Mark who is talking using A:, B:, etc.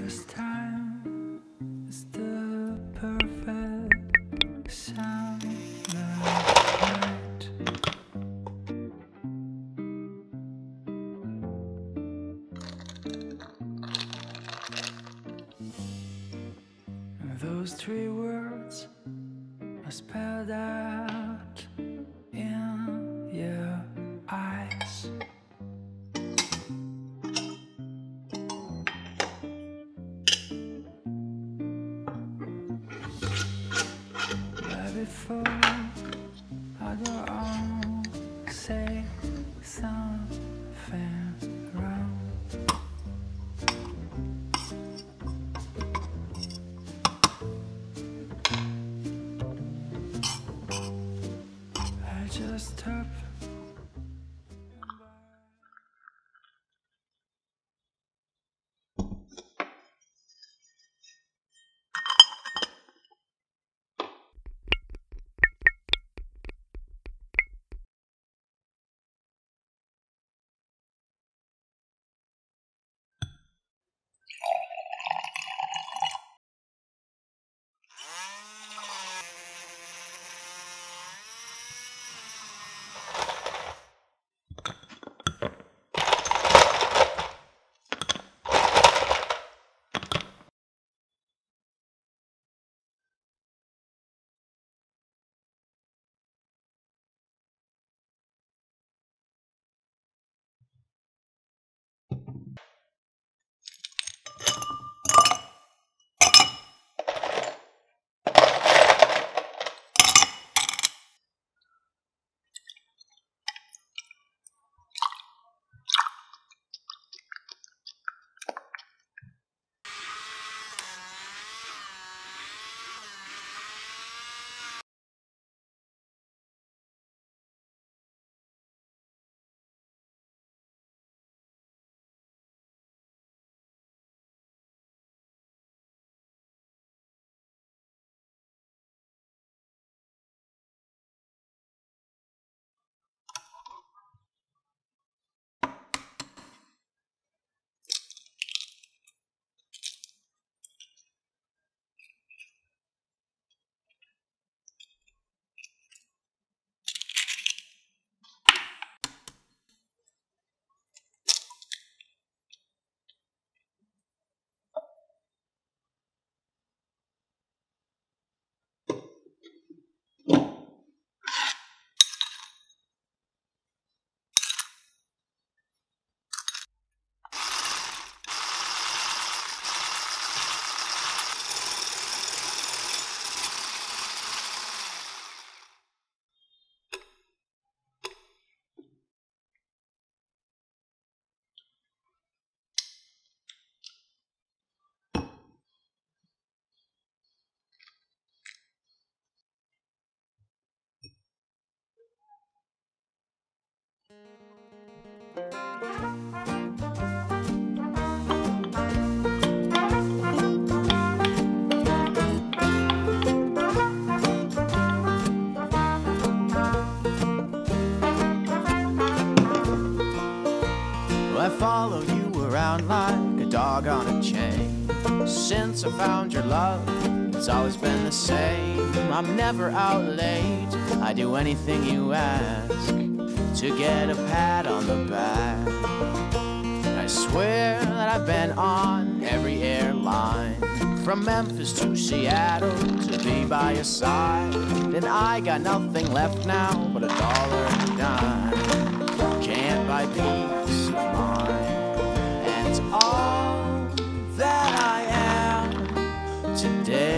A: This time is the perfect sound of night. Those three words are spelled out in your eyes. But before I go on, say something wrong. I just hope
B: I follow you around like a dog on a chain. Since I found your love, it's always been the same. I'm never out late, I do anything you ask to get a pat on the back. I swear that I've been on every airline, from Memphis to Seattle, to be by your side. And I got nothing left now but $1 and a dime. Can't buy peace of mind, and it's all that I am today.